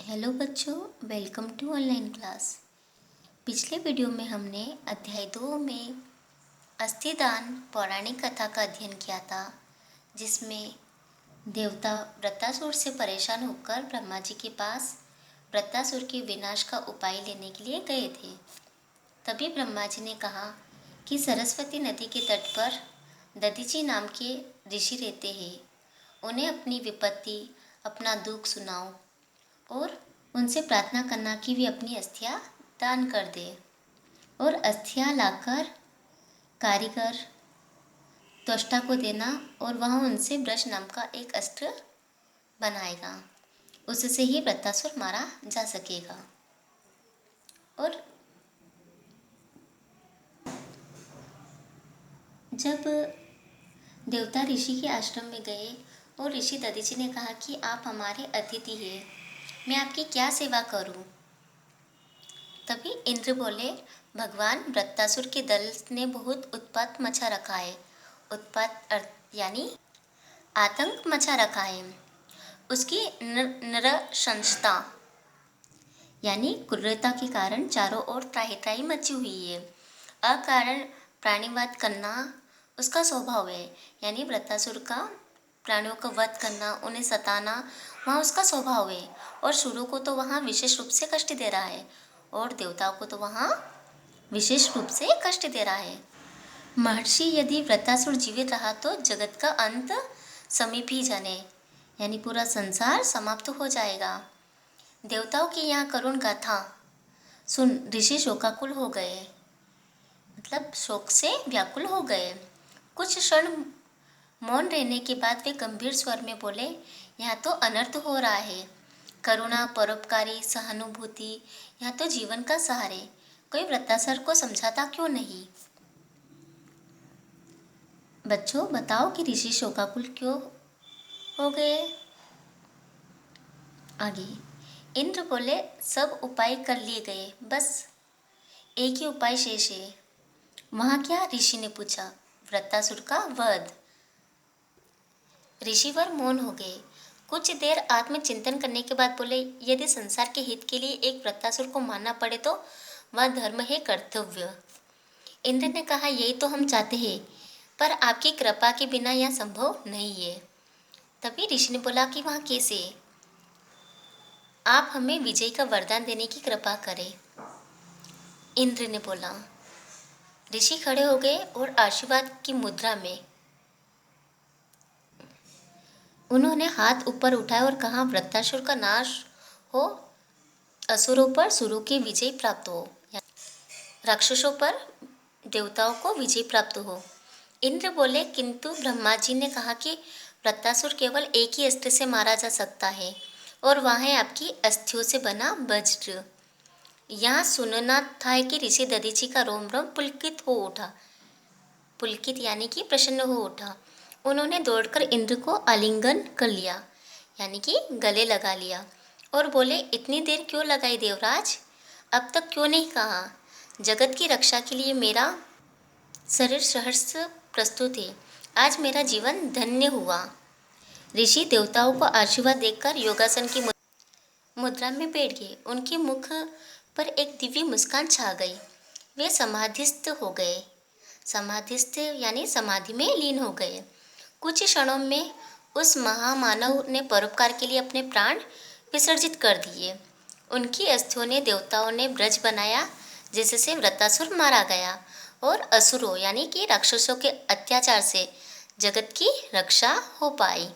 Hello बच्चों, welcome to online class. पिछले video में हमने अध्याय 2 में अस्थिदान पौराणिक कथा का अध्ययन किया था, जिसमें देवता वृत्तासुर से परेशान होकर ब्रह्मा जी के पास वृत्तासुर के विनाश का उपाय लेने के लिए गए थे। तभी ब्रह्मा जी ने कहा कि सरस्वती नदी के तट पर दधीची नाम के ऋषि रहते हैं, उन्हें अपनी विपत्ति, अपना दुख सुनाओ और उनसे प्रार्थना करना कि वे अपनी अस्थियां दान कर दे। और अस्थियां लाकर कारीगर त्वष्टा को देना और वह उनसे ब्रश नाम का एक अस्त्र बनाएगा, उससे ही वृत्तासुर मारा जा सकेगा। और जब देवता ऋषि के आश्रम में गए और ऋषि दधीची ने कहा कि आप हमारे अतिथि हैं, मैं आपकी क्या सेवा करूं? तभी इंद्र बोले, भगवान वृत्तासुर के दल ने बहुत उत्पात मचा रखा है। उत्पात यानी आतंक मचा रखा है। उसकी नृशंसता यानी क्रूरता के कारण चारों ओर त्राही त्राही मची हुई है। अकारण प्राणीवध करना उसका स्वभाव है, यानी वृत्तासुर का प्राणियों का वध करना, उन्हें सताना वहाँ उसका स्वभाव है। और सुरों को तो वहाँ विशेष रूप से कष्ट दे रहा है और देवताओं को तो वहाँ विशेष रूप से कष्ट दे रहा है। महर्षि, यदि वृत्तासुर जीवित रहा तो जगत का अंत समीप ही जाने, यानी पूरा संसार समाप्त हो जाएगा। देवताओं की यहाँ करुण गाथा सुन ऋषि शोकाकुल हो गए, मतलब शोक से व्याकुल हो गए। कुछ क्षण मौन रहने के बाद वे गंभीर स्वर में बोले, यहाँ तो अनर्थ हो रहा है। करुणा, परोपकारी, सहानुभूति यहाँ तो जीवन का सहारे। कोई वृत्तासुर को समझाता क्यों नहीं? बच्चों बताओ कि ऋषि शोकाकुल क्यों हो गए? आगे इंद्र बोले, सब उपाय कर लिए गए, बस एक ही उपाय शेष है। वहाँ क्या? ऋषि ने पूछा। वृत्तासुर का वध। ऋषिवर मौन हो गए। कुछ देर आत्मचिंतन करने के बाद बोले, यदि संसार के हित के लिए एक वृत्तासुर को मारना पड़े तो वह धर्म है, कर्तव्य। इंद्र ने कहा, यही तो हम चाहते हैं, पर आपकी कृपा के बिना यह संभव नहीं है। तभी ऋषि ने बोला कि वहाँ कैसे? आप हमें विजय का वरदान देने की कृपा करें। इंद्र ने बोला। ऋषि खड़े हो गए और आशीर्वाद की मुद्रा में उन्होंने हाथ ऊपर उठाया और कहा, वृत्तासुर का नाश हो, असुरों पर सुरों की विजय प्राप्त हो, राक्षसों पर देवताओं को विजय प्राप्त हो। इंद्र बोले, किंतु ब्रह्मा जी ने कहा कि वृत्तासुर केवल एक ही अस्त्र से मारा जा सकता है और वह है आपकी अस्थियों से बना वज्र। यहाँ सुनना था कि ऋषि दधीची का रोम रोम पुलकित हो उठा। पुलकित यानी कि प्रसन्न हो उठा। उन्होंने दौड़कर इंद्र को आलिंगन कर लिया, यानी कि गले लगा लिया और बोले, इतनी देर क्यों लगाई देवराज? अब तक क्यों नहीं कहा? जगत की रक्षा के लिए मेरा शरीर सहर्ष प्रस्तुत है। आज मेरा जीवन धन्य हुआ। ऋषि देवताओं को आशीर्वाद देकर योगासन की मुद्रा में बैठ गए। उनके मुख पर एक दिव्य मुस्कान छा गई। वे समाधिस्थ हो गए। समाधिस्थ यानी समाधि में लीन हो गए। कुछ क्षणों में उस महामानव ने परोपकार के लिए अपने प्राण विसर्जित कर दिए। उनकी अस्थियों ने देवताओं ने ब्रज बनाया, जिससे वृत्तासुर मारा गया और असुरों यानी कि राक्षसों के अत्याचार से जगत की रक्षा हो पाई।